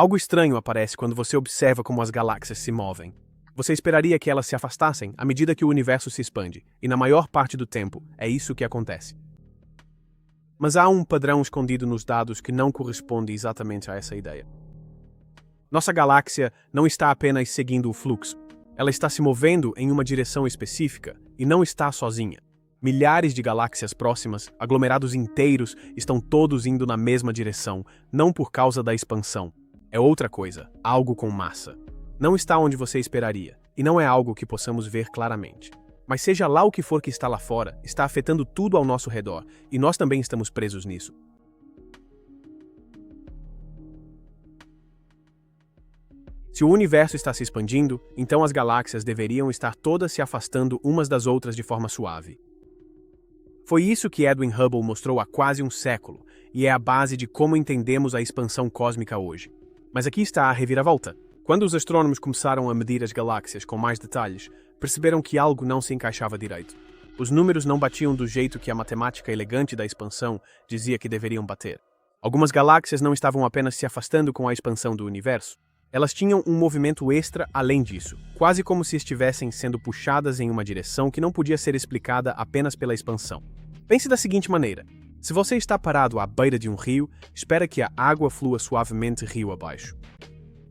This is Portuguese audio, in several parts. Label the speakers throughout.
Speaker 1: Algo estranho aparece quando você observa como as galáxias se movem. Você esperaria que elas se afastassem à medida que o universo se expande, e na maior parte do tempo, é isso que acontece. Mas há um padrão escondido nos dados que não corresponde exatamente a essa ideia. Nossa galáxia não está apenas seguindo o fluxo. Ela está se movendo em uma direção específica e não está sozinha. Milhares de galáxias próximas, aglomerados inteiros, estão todos indo na mesma direção, não por causa da expansão. É outra coisa, algo com massa. Não está onde você esperaria, e não é algo que possamos ver claramente. Mas seja lá o que for que está lá fora, está afetando tudo ao nosso redor, e nós também estamos presos nisso. Se o universo está se expandindo, então as galáxias deveriam estar todas se afastando umas das outras de forma suave. Foi isso que Edwin Hubble mostrou há quase um século, e é a base de como entendemos a expansão cósmica hoje. Mas aqui está a reviravolta. Quando os astrônomos começaram a medir as galáxias com mais detalhes, perceberam que algo não se encaixava direito. Os números não batiam do jeito que a matemática elegante da expansão dizia que deveriam bater. Algumas galáxias não estavam apenas se afastando com a expansão do universo. Elas tinham um movimento extra além disso, quase como se estivessem sendo puxadas em uma direção que não podia ser explicada apenas pela expansão. Pense da seguinte maneira: se você está parado à beira de um rio, espera que a água flua suavemente rio abaixo.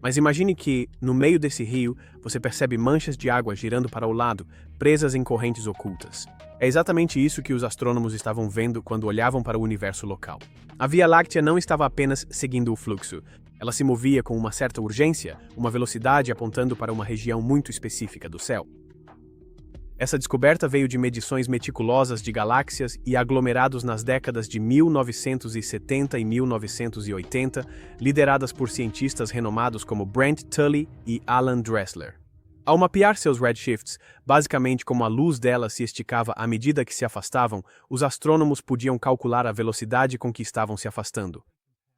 Speaker 1: Mas imagine que, no meio desse rio, você percebe manchas de água girando para o lado, presas em correntes ocultas. É exatamente isso que os astrônomos estavam vendo quando olhavam para o universo local. A Via Láctea não estava apenas seguindo o fluxo. Ela se movia com uma certa urgência, uma velocidade apontando para uma região muito específica do céu. Essa descoberta veio de medições meticulosas de galáxias e aglomerados nas décadas de 1970 e 1980, lideradas por cientistas renomados como Brent Tully e Alan Dressler. Ao mapear seus redshifts, basicamente como a luz delas se esticava à medida que se afastavam, os astrônomos podiam calcular a velocidade com que estavam se afastando.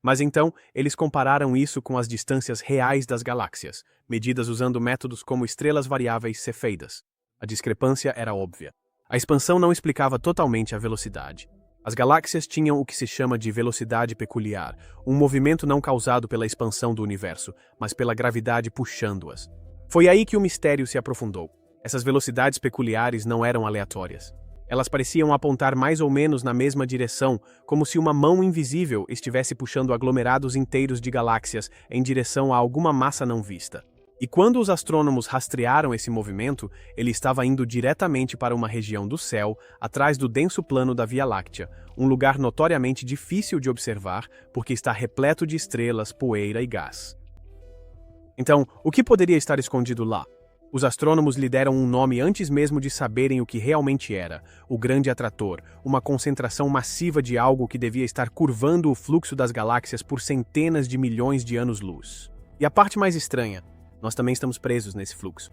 Speaker 1: Mas então, eles compararam isso com as distâncias reais das galáxias, medidas usando métodos como estrelas variáveis cefeidas. A discrepância era óbvia. A expansão não explicava totalmente a velocidade. As galáxias tinham o que se chama de velocidade peculiar, um movimento não causado pela expansão do universo, mas pela gravidade puxando-as. Foi aí que o mistério se aprofundou. Essas velocidades peculiares não eram aleatórias. Elas pareciam apontar mais ou menos na mesma direção, como se uma mão invisível estivesse puxando aglomerados inteiros de galáxias em direção a alguma massa não vista. E quando os astrônomos rastrearam esse movimento, ele estava indo diretamente para uma região do céu, atrás do denso plano da Via Láctea, um lugar notoriamente difícil de observar porque está repleto de estrelas, poeira e gás. Então, o que poderia estar escondido lá? Os astrônomos lhe deram um nome antes mesmo de saberem o que realmente era: o Grande Atrator, uma concentração massiva de algo que devia estar curvando o fluxo das galáxias por centenas de milhões de anos-luz. E a parte mais estranha: nós também estamos presos nesse fluxo.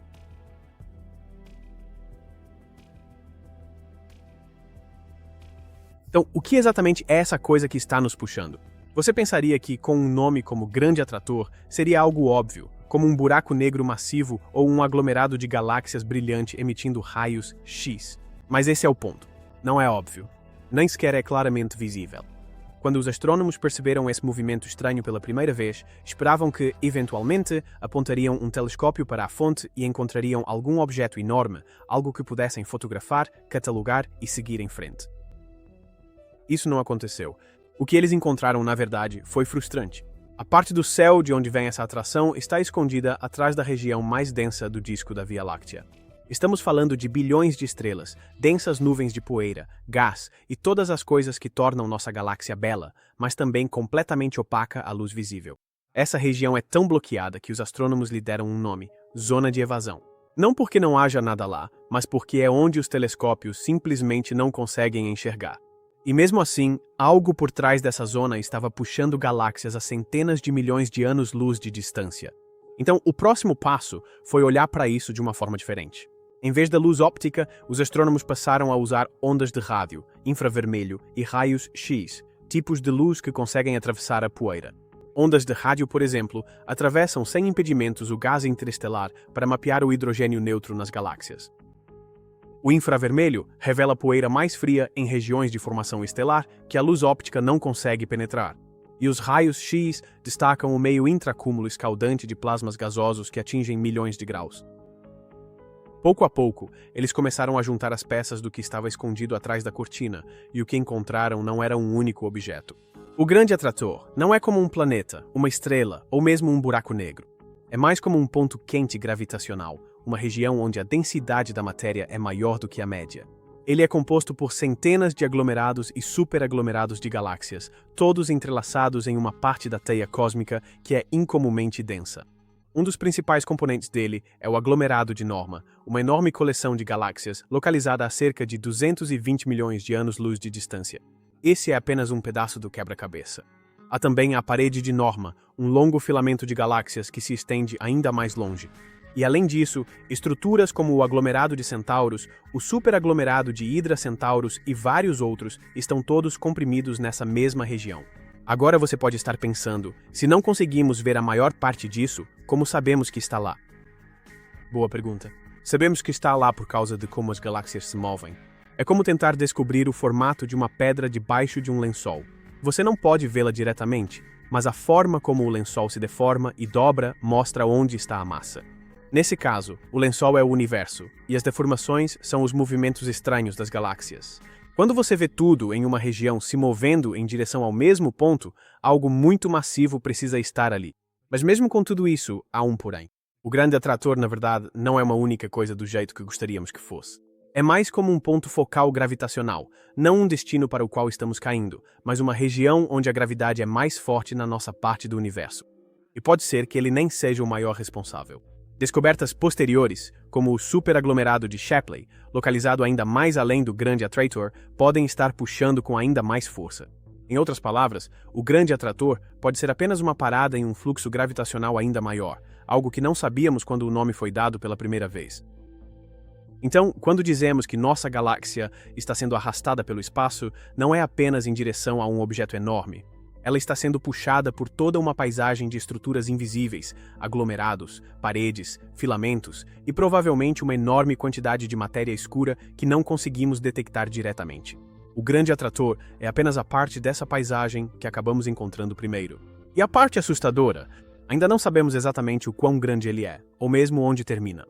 Speaker 1: Então, o que exatamente é essa coisa que está nos puxando? Você pensaria que, com um nome como Grande Atrator, seria algo óbvio, como um buraco negro massivo ou um aglomerado de galáxias brilhante emitindo raios X. Mas esse é o ponto. Não é óbvio. Nem sequer é claramente visível. Quando os astrônomos perceberam esse movimento estranho pela primeira vez, esperavam que, eventualmente, apontariam um telescópio para a fonte e encontrariam algum objeto enorme, algo que pudessem fotografar, catalogar e seguir em frente. Isso não aconteceu. O que eles encontraram, na verdade, foi frustrante. A parte do céu de onde vem essa atração está escondida atrás da região mais densa do disco da Via Láctea. Estamos falando de bilhões de estrelas, densas nuvens de poeira, gás e todas as coisas que tornam nossa galáxia bela, mas também completamente opaca à luz visível. Essa região é tão bloqueada que os astrônomos lhe deram um nome: Zona de Evasão. Não porque não haja nada lá, mas porque é onde os telescópios simplesmente não conseguem enxergar. E mesmo assim, algo por trás dessa zona estava puxando galáxias a centenas de milhões de anos-luz de distância. Então, o próximo passo foi olhar para isso de uma forma diferente. Em vez da luz óptica, os astrônomos passaram a usar ondas de rádio, infravermelho e raios X, tipos de luz que conseguem atravessar a poeira. Ondas de rádio, por exemplo, atravessam sem impedimentos o gás interestelar para mapear o hidrogênio neutro nas galáxias. O infravermelho revela poeira mais fria em regiões de formação estelar que a luz óptica não consegue penetrar. E os raios X destacam o meio intracúmulo escaldante de plasmas gasosos que atingem milhões de graus. Pouco a pouco, eles começaram a juntar as peças do que estava escondido atrás da cortina, e o que encontraram não era um único objeto. O grande atrator não é como um planeta, uma estrela ou mesmo um buraco negro. É mais como um ponto quente gravitacional, uma região onde a densidade da matéria é maior do que a média. Ele é composto por centenas de aglomerados e superaglomerados de galáxias, todos entrelaçados em uma parte da teia cósmica que é incomumente densa. Um dos principais componentes dele é o aglomerado de Norma, uma enorme coleção de galáxias localizada a cerca de 220 milhões de anos-luz de distância. Esse é apenas um pedaço do quebra-cabeça. Há também a parede de Norma, um longo filamento de galáxias que se estende ainda mais longe. E além disso, estruturas como o aglomerado de Centauros, o superaglomerado de Hydra Centauros e vários outros estão todos comprimidos nessa mesma região. Agora você pode estar pensando, se não conseguimos ver a maior parte disso, como sabemos que está lá? Boa pergunta. Sabemos que está lá por causa de como as galáxias se movem. É como tentar descobrir o formato de uma pedra debaixo de um lençol. Você não pode vê-la diretamente, mas a forma como o lençol se deforma e dobra mostra onde está a massa. Nesse caso, o lençol é o universo, e as deformações são os movimentos estranhos das galáxias. Quando você vê tudo em uma região se movendo em direção ao mesmo ponto, algo muito massivo precisa estar ali. Mas mesmo com tudo isso, há um porém. O grande atrator, na verdade, não é uma única coisa do jeito que gostaríamos que fosse. É mais como um ponto focal gravitacional, não um destino para o qual estamos caindo, mas uma região onde a gravidade é mais forte na nossa parte do universo. E pode ser que ele nem seja o maior responsável. Descobertas posteriores, como o superaglomerado de Shapley, localizado ainda mais além do grande atrator, podem estar puxando com ainda mais força. Em outras palavras, o grande atrator pode ser apenas uma parada em um fluxo gravitacional ainda maior, algo que não sabíamos quando o nome foi dado pela primeira vez. Então, quando dizemos que nossa galáxia está sendo arrastada pelo espaço, não é apenas em direção a um objeto enorme. Ela está sendo puxada por toda uma paisagem de estruturas invisíveis, aglomerados, paredes, filamentos e provavelmente uma enorme quantidade de matéria escura que não conseguimos detectar diretamente. O grande atrator é apenas a parte dessa paisagem que acabamos encontrando primeiro. E a parte assustadora, ainda não sabemos exatamente o quão grande ele é, ou mesmo onde termina.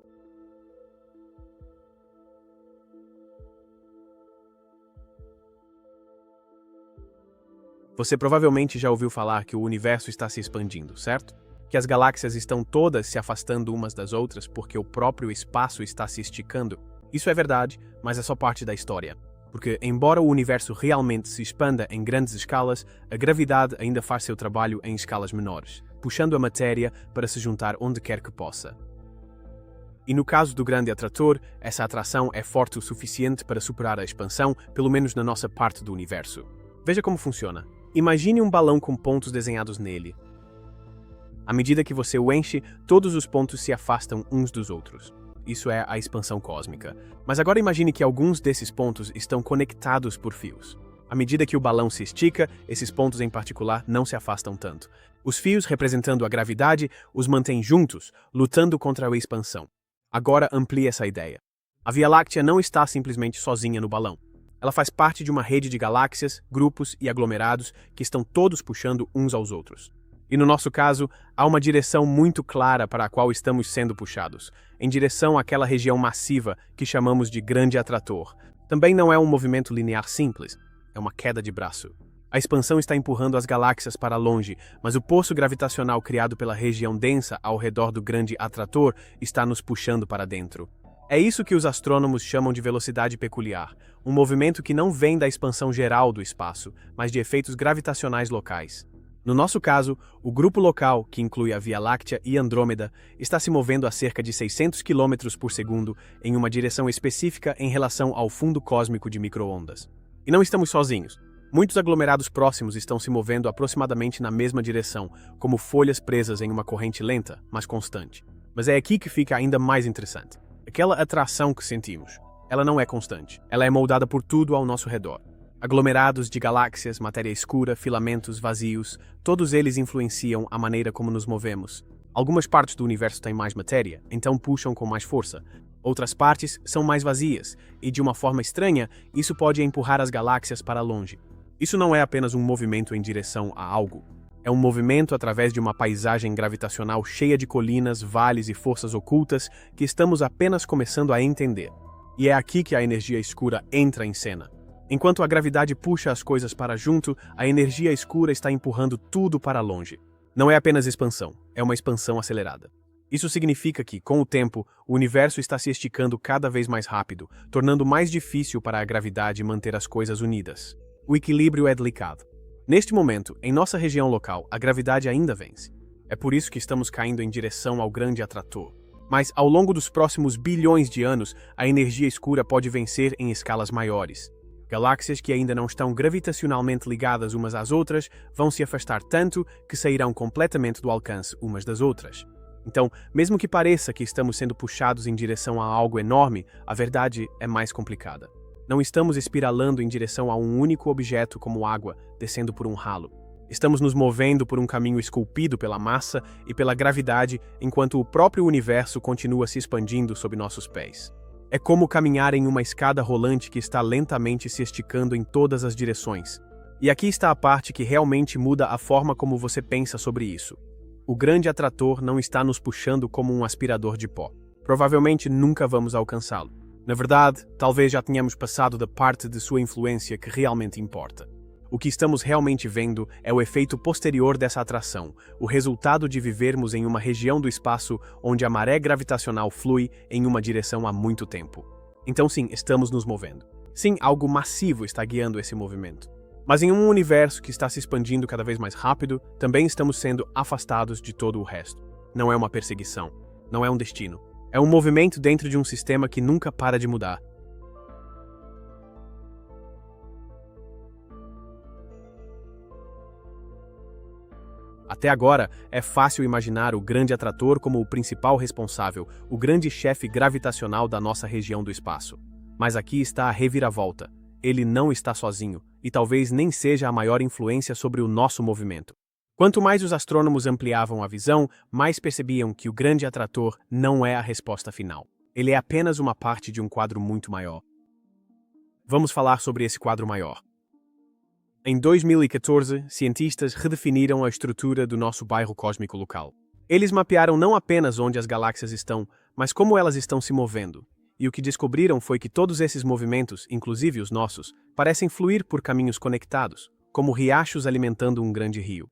Speaker 1: Você provavelmente já ouviu falar que o universo está se expandindo, certo? Que as galáxias estão todas se afastando umas das outras porque o próprio espaço está se esticando. Isso é verdade, mas é só parte da história. Porque, embora o universo realmente se expanda em grandes escalas, a gravidade ainda faz seu trabalho em escalas menores, puxando a matéria para se juntar onde quer que possa. E no caso do grande atrator, essa atração é forte o suficiente para superar a expansão, pelo menos na nossa parte do universo. Veja como funciona. Imagine um balão com pontos desenhados nele. À medida que você o enche, todos os pontos se afastam uns dos outros. Isso é a expansão cósmica. Mas agora imagine que alguns desses pontos estão conectados por fios. À medida que o balão se estica, esses pontos em particular não se afastam tanto. Os fios, representando a gravidade, os mantêm juntos, lutando contra a expansão. Agora amplie essa ideia. A Via Láctea não está simplesmente sozinha no balão. Ela faz parte de uma rede de galáxias, grupos e aglomerados que estão todos puxando uns aos outros. E no nosso caso, há uma direção muito clara para a qual estamos sendo puxados, em direção àquela região massiva que chamamos de grande atrator. Também não é um movimento linear simples, é uma queda de braço. A expansão está empurrando as galáxias para longe, mas o poço gravitacional criado pela região densa ao redor do grande atrator está nos puxando para dentro. É isso que os astrônomos chamam de velocidade peculiar, um movimento que não vem da expansão geral do espaço, mas de efeitos gravitacionais locais. No nosso caso, o grupo local, que inclui a Via Láctea e Andrômeda, está se movendo a cerca de 600 km por segundo em uma direção específica em relação ao fundo cósmico de micro-ondas. E não estamos sozinhos. Muitos aglomerados próximos estão se movendo aproximadamente na mesma direção, como folhas presas em uma corrente lenta, mas constante. Mas é aqui que fica ainda mais interessante. Aquela atração que sentimos, ela não é constante. Ela é moldada por tudo ao nosso redor. Aglomerados de galáxias, matéria escura, filamentos, vazios, todos eles influenciam a maneira como nos movemos. Algumas partes do universo têm mais matéria, então puxam com mais força. Outras partes são mais vazias, e de uma forma estranha, isso pode empurrar as galáxias para longe. Isso não é apenas um movimento em direção a algo. É um movimento através de uma paisagem gravitacional cheia de colinas, vales e forças ocultas que estamos apenas começando a entender. E é aqui que a energia escura entra em cena. Enquanto a gravidade puxa as coisas para junto, a energia escura está empurrando tudo para longe. Não é apenas expansão, é uma expansão acelerada. Isso significa que, com o tempo, o universo está se esticando cada vez mais rápido, tornando mais difícil para a gravidade manter as coisas unidas. O equilíbrio é delicado. Neste momento, em nossa região local, a gravidade ainda vence. É por isso que estamos caindo em direção ao grande atrator. Mas, ao longo dos próximos bilhões de anos, a energia escura pode vencer em escalas maiores. Galáxias que ainda não estão gravitacionalmente ligadas umas às outras vão se afastar tanto que sairão completamente do alcance umas das outras. Então, mesmo que pareça que estamos sendo puxados em direção a algo enorme, a verdade é mais complicada. Não estamos espiralando em direção a um único objeto como água, descendo por um ralo. Estamos nos movendo por um caminho esculpido pela massa e pela gravidade, enquanto o próprio universo continua se expandindo sob nossos pés. É como caminhar em uma escada rolante que está lentamente se esticando em todas as direções. E aqui está a parte que realmente muda a forma como você pensa sobre isso. O grande atrator não está nos puxando como um aspirador de pó. Provavelmente nunca vamos alcançá-lo. Na verdade, talvez já tenhamos passado da parte de sua influência que realmente importa. O que estamos realmente vendo é o efeito posterior dessa atração, o resultado de vivermos em uma região do espaço onde a maré gravitacional flui em uma direção há muito tempo. Então sim, estamos nos movendo. Sim, algo massivo está guiando esse movimento. Mas em um universo que está se expandindo cada vez mais rápido, também estamos sendo afastados de todo o resto. Não é uma perseguição, não é um destino. É um movimento dentro de um sistema que nunca para de mudar. Até agora, é fácil imaginar o grande atrator como o principal responsável, o grande chefe gravitacional da nossa região do espaço. Mas aqui está a reviravolta. Ele não está sozinho, e talvez nem seja a maior influência sobre o nosso movimento. Quanto mais os astrônomos ampliavam a visão, mais percebiam que o grande atrator não é a resposta final. Ele é apenas uma parte de um quadro muito maior. Vamos falar sobre esse quadro maior. Em 2014, cientistas redefiniram a estrutura do nosso bairro cósmico local. Eles mapearam não apenas onde as galáxias estão, mas como elas estão se movendo. E o que descobriram foi que todos esses movimentos, inclusive os nossos, parecem fluir por caminhos conectados, como riachos alimentando um grande rio.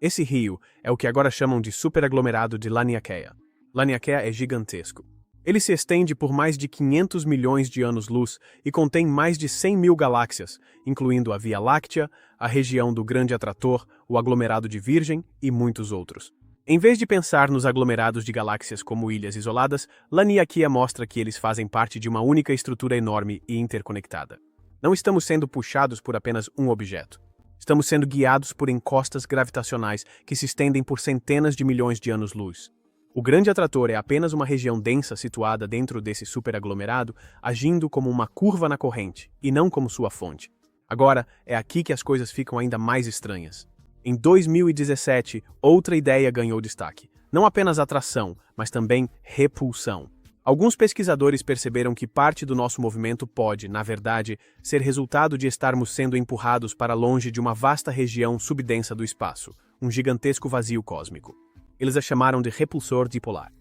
Speaker 1: Esse rio é o que agora chamam de superaglomerado de Laniakea. Laniakea é gigantesco. Ele se estende por mais de 500 milhões de anos-luz e contém mais de 100 mil galáxias, incluindo a Via Láctea, a região do Grande Atrator, o aglomerado de Virgem e muitos outros. Em vez de pensar nos aglomerados de galáxias como ilhas isoladas, Laniakea mostra que eles fazem parte de uma única estrutura enorme e interconectada. Não estamos sendo puxados por apenas um objeto. Estamos sendo guiados por encostas gravitacionais que se estendem por centenas de milhões de anos-luz. O Grande Atrator é apenas uma região densa situada dentro desse superaglomerado, agindo como uma curva na corrente, e não como sua fonte. Agora, é aqui que as coisas ficam ainda mais estranhas. Em 2017, outra ideia ganhou destaque. Não apenas atração, mas também repulsão. Alguns pesquisadores perceberam que parte do nosso movimento pode, na verdade, ser resultado de estarmos sendo empurrados para longe de uma vasta região subdensa do espaço, um gigantesco vazio cósmico. Eles a chamaram de repulsor dipolar.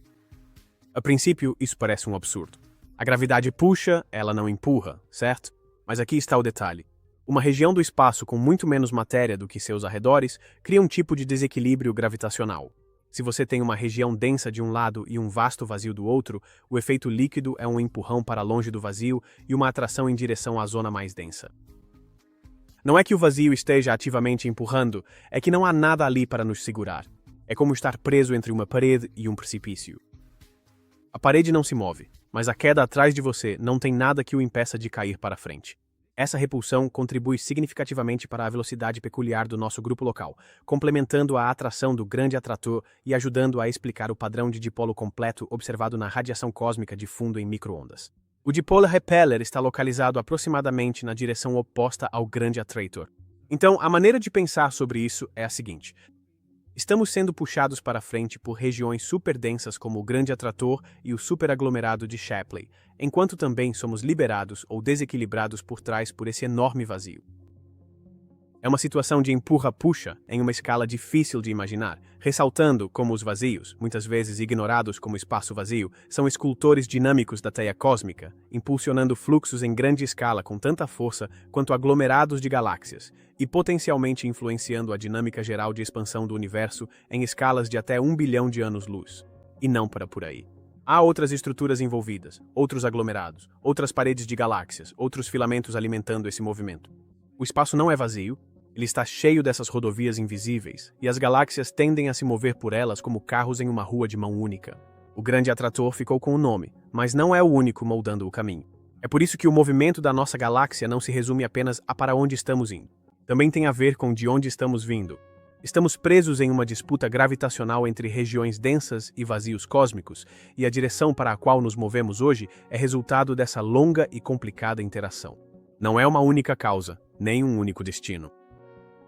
Speaker 1: A princípio, isso parece um absurdo. A gravidade puxa, ela não empurra, certo? Mas aqui está o detalhe. Uma região do espaço com muito menos matéria do que seus arredores cria um tipo de desequilíbrio gravitacional. Se você tem uma região densa de um lado e um vasto vazio do outro, o efeito líquido é um empurrão para longe do vazio e uma atração em direção à zona mais densa. Não é que o vazio esteja ativamente empurrando, é que não há nada ali para nos segurar. É como estar preso entre uma parede e um precipício. A parede não se move, mas a queda atrás de você não tem nada que o impeça de cair para frente. Essa repulsão contribui significativamente para a velocidade peculiar do nosso grupo local, complementando a atração do grande atrator e ajudando a explicar o padrão de dipolo completo observado na radiação cósmica de fundo em micro-ondas. O Dipolar Repeller está localizado aproximadamente na direção oposta ao grande atrator. Então, a maneira de pensar sobre isso é a seguinte. Estamos sendo puxados para frente por regiões superdensas como o Grande Atrator e o superaglomerado de Shapley, enquanto também somos liberados ou desequilibrados por trás por esse enorme vazio. É uma situação de empurra-puxa em uma escala difícil de imaginar, ressaltando como os vazios, muitas vezes ignorados como espaço vazio, são escultores dinâmicos da teia cósmica, impulsionando fluxos em grande escala com tanta força quanto aglomerados de galáxias, e potencialmente influenciando a dinâmica geral de expansão do universo em escalas de até 1 bilhão de anos-luz. E não para por aí. Há outras estruturas envolvidas, outros aglomerados, outras paredes de galáxias, outros filamentos alimentando esse movimento. O espaço não é vazio, ele está cheio dessas rodovias invisíveis, e as galáxias tendem a se mover por elas como carros em uma rua de mão única. O grande atrator ficou com o nome, mas não é o único moldando o caminho. É por isso que o movimento da nossa galáxia não se resume apenas a para onde estamos indo. Também tem a ver com de onde estamos vindo. Estamos presos em uma disputa gravitacional entre regiões densas e vazios cósmicos, e a direção para a qual nos movemos hoje é resultado dessa longa e complicada interação. Não é uma única causa, nem um único destino.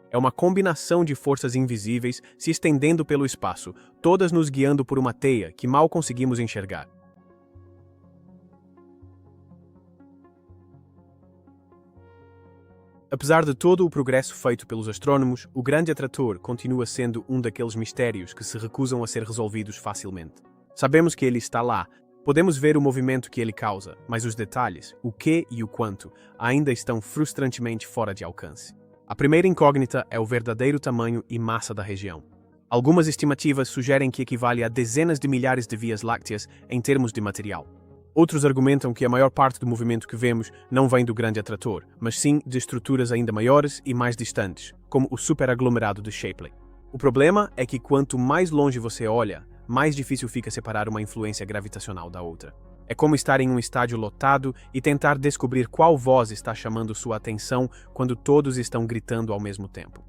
Speaker 1: É uma combinação de forças invisíveis se estendendo pelo espaço, todas nos guiando por uma teia que mal conseguimos enxergar. Apesar de todo o progresso feito pelos astrônomos, o grande atrator continua sendo um daqueles mistérios que se recusam a ser resolvidos facilmente. Sabemos que ele está lá, podemos ver o movimento que ele causa, mas os detalhes, o que e o quanto, ainda estão frustrantemente fora de alcance. A primeira incógnita é o verdadeiro tamanho e massa da região. Algumas estimativas sugerem que equivale a dezenas de milhares de vias lácteas em termos de material. Outros argumentam que a maior parte do movimento que vemos não vem do grande atrator, mas sim de estruturas ainda maiores e mais distantes, como o superaglomerado de Shapley. O problema é que quanto mais longe você olha, mais difícil fica separar uma influência gravitacional da outra. É como estar em um estádio lotado e tentar descobrir qual voz está chamando sua atenção quando todos estão gritando ao mesmo tempo.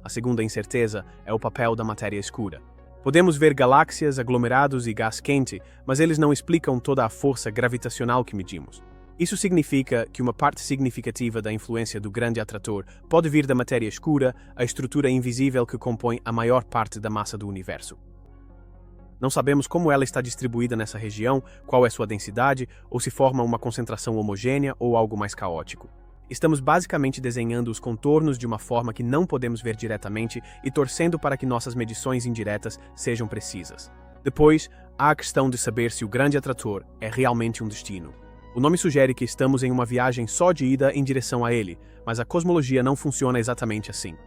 Speaker 1: A segunda incerteza é o papel da matéria escura. Podemos ver galáxias, aglomerados e gás quente, mas eles não explicam toda a força gravitacional que medimos. Isso significa que uma parte significativa da influência do grande atrator pode vir da matéria escura, a estrutura invisível que compõe a maior parte da massa do universo. Não sabemos como ela está distribuída nessa região, qual é sua densidade, ou se forma uma concentração homogênea ou algo mais caótico. Estamos basicamente desenhando os contornos de uma forma que não podemos ver diretamente e torcendo para que nossas medições indiretas sejam precisas. Depois, há a questão de saber se o grande atrator é realmente um destino. O nome sugere que estamos em uma viagem só de ida em direção a ele, mas a cosmologia não funciona exatamente assim.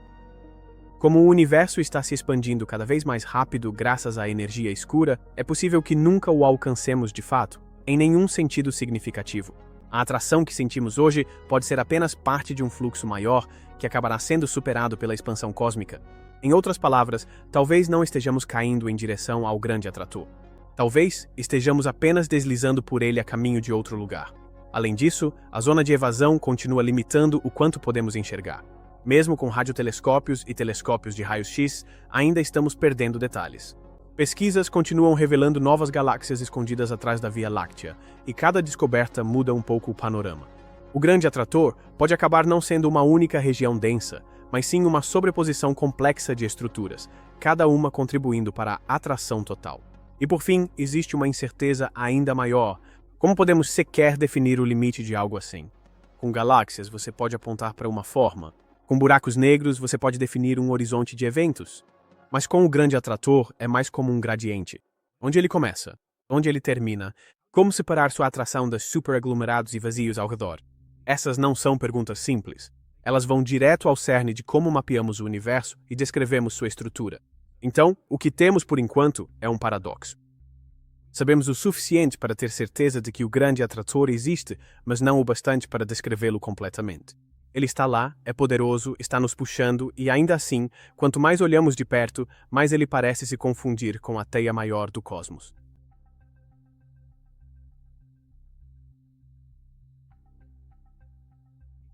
Speaker 1: Como o universo está se expandindo cada vez mais rápido graças à energia escura, é possível que nunca o alcancemos de fato, em nenhum sentido significativo. A atração que sentimos hoje pode ser apenas parte de um fluxo maior que acabará sendo superado pela expansão cósmica. Em outras palavras, talvez não estejamos caindo em direção ao grande atrator. Talvez estejamos apenas deslizando por ele a caminho de outro lugar. Além disso, a zona de evasão continua limitando o quanto podemos enxergar. Mesmo com radiotelescópios e telescópios de raios-x, ainda estamos perdendo detalhes. Pesquisas continuam revelando novas galáxias escondidas atrás da Via Láctea, e cada descoberta muda um pouco o panorama. O grande atrator pode acabar não sendo uma única região densa, mas sim uma sobreposição complexa de estruturas, cada uma contribuindo para a atração total. E por fim, existe uma incerteza ainda maior. Como podemos sequer definir o limite de algo assim? Com galáxias, você pode apontar para uma forma. Com buracos negros, você pode definir um horizonte de eventos. Mas com o grande atrator, é mais como um gradiente. Onde ele começa? Onde ele termina? Como separar sua atração dos superaglomerados e vazios ao redor? Essas não são perguntas simples. Elas vão direto ao cerne de como mapeamos o universo e descrevemos sua estrutura. Então, o que temos por enquanto é um paradoxo. Sabemos o suficiente para ter certeza de que o grande atrator existe, mas não o bastante para descrevê-lo completamente. Ele está lá, é poderoso, está nos puxando e, ainda assim, quanto mais olhamos de perto, mais ele parece se confundir com a teia maior do cosmos.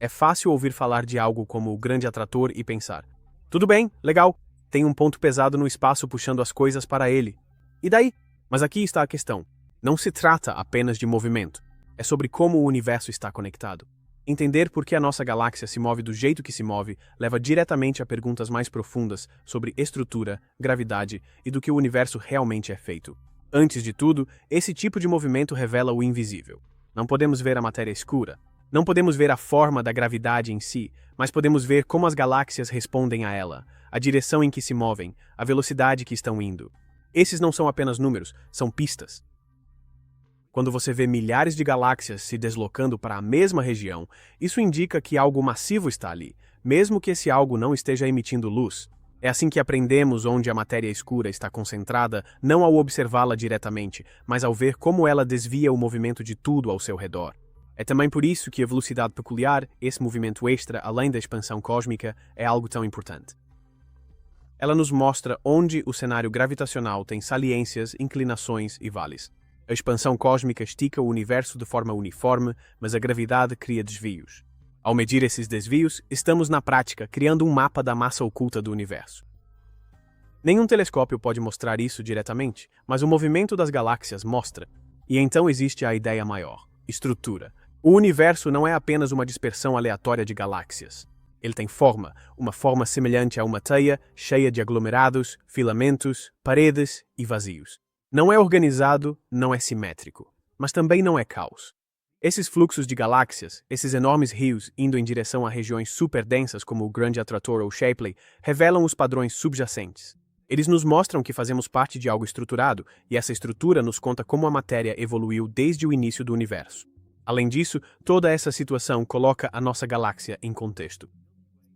Speaker 1: É fácil ouvir falar de algo como o grande atrator e pensar: tudo bem, legal, tem um ponto pesado no espaço puxando as coisas para ele. E daí? Mas aqui está a questão. Não se trata apenas de movimento. É sobre como o universo está conectado. Entender por que a nossa galáxia se move do jeito que se move leva diretamente a perguntas mais profundas sobre estrutura, gravidade e do que o universo realmente é feito. Antes de tudo, esse tipo de movimento revela o invisível. Não podemos ver a matéria escura. Não podemos ver a forma da gravidade em si, mas podemos ver como as galáxias respondem a ela, a direção em que se movem, a velocidade que estão indo. Esses não são apenas números, são pistas. Quando você vê milhares de galáxias se deslocando para a mesma região, isso indica que algo massivo está ali, mesmo que esse algo não esteja emitindo luz. É assim que aprendemos onde a matéria escura está concentrada, não ao observá-la diretamente, mas ao ver como ela desvia o movimento de tudo ao seu redor. É também por isso que a velocidade peculiar, esse movimento extra além da expansão cósmica, é algo tão importante. Ela nos mostra onde o cenário gravitacional tem saliências, inclinações e vales. A expansão cósmica estica o universo de forma uniforme, mas a gravidade cria desvios. Ao medir esses desvios, estamos na prática criando um mapa da massa oculta do universo. Nenhum telescópio pode mostrar isso diretamente, mas o movimento das galáxias mostra. E então existe a ideia maior: estrutura. O universo não é apenas uma dispersão aleatória de galáxias. Ele tem forma, uma forma semelhante a uma teia, cheia de aglomerados, filamentos, paredes e vazios. Não é organizado, não é simétrico, mas também não é caos. Esses fluxos de galáxias, esses enormes rios indo em direção a regiões superdensas como o Grande Atrator ou Shapley, revelam os padrões subjacentes. Eles nos mostram que fazemos parte de algo estruturado, e essa estrutura nos conta como a matéria evoluiu desde o início do universo. Além disso, toda essa situação coloca a nossa galáxia em contexto.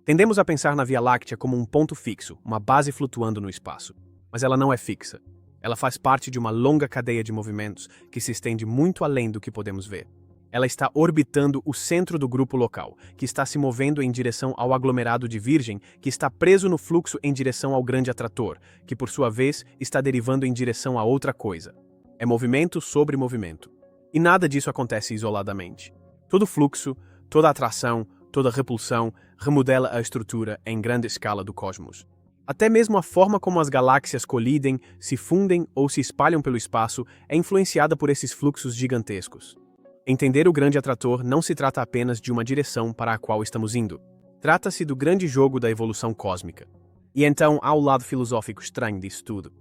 Speaker 1: Tendemos a pensar na Via Láctea como um ponto fixo, uma base flutuando no espaço. Mas ela não é fixa. Ela faz parte de uma longa cadeia de movimentos que se estende muito além do que podemos ver. Ela está orbitando o centro do grupo local, que está se movendo em direção ao aglomerado de Virgem, que está preso no fluxo em direção ao Grande Atrator, que por sua vez está derivando em direção a outra coisa. É movimento sobre movimento. E nada disso acontece isoladamente. Todo fluxo, toda atração, toda repulsão remodela a estrutura em grande escala do cosmos. Até mesmo a forma como as galáxias colidem, se fundem ou se espalham pelo espaço é influenciada por esses fluxos gigantescos. Entender o Grande Atrator não se trata apenas de uma direção para a qual estamos indo. Trata-se do grande jogo da evolução cósmica. E então há o lado filosófico estranho disso tudo.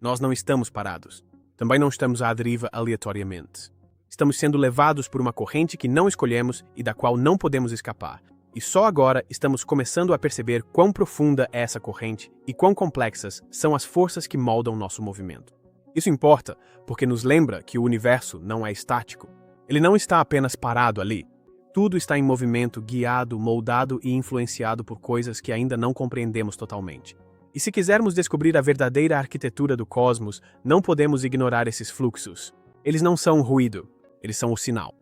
Speaker 1: Nós não estamos parados. Também não estamos à deriva aleatoriamente. Estamos sendo levados por uma corrente que não escolhemos e da qual não podemos escapar. E só agora estamos começando a perceber quão profunda é essa corrente e quão complexas são as forças que moldam nosso movimento. Isso importa porque nos lembra que o universo não é estático. Ele não está apenas parado ali. Tudo está em movimento, guiado, moldado e influenciado por coisas que ainda não compreendemos totalmente. E se quisermos descobrir a verdadeira arquitetura do cosmos, não podemos ignorar esses fluxos. Eles não são ruído, eles são o sinal.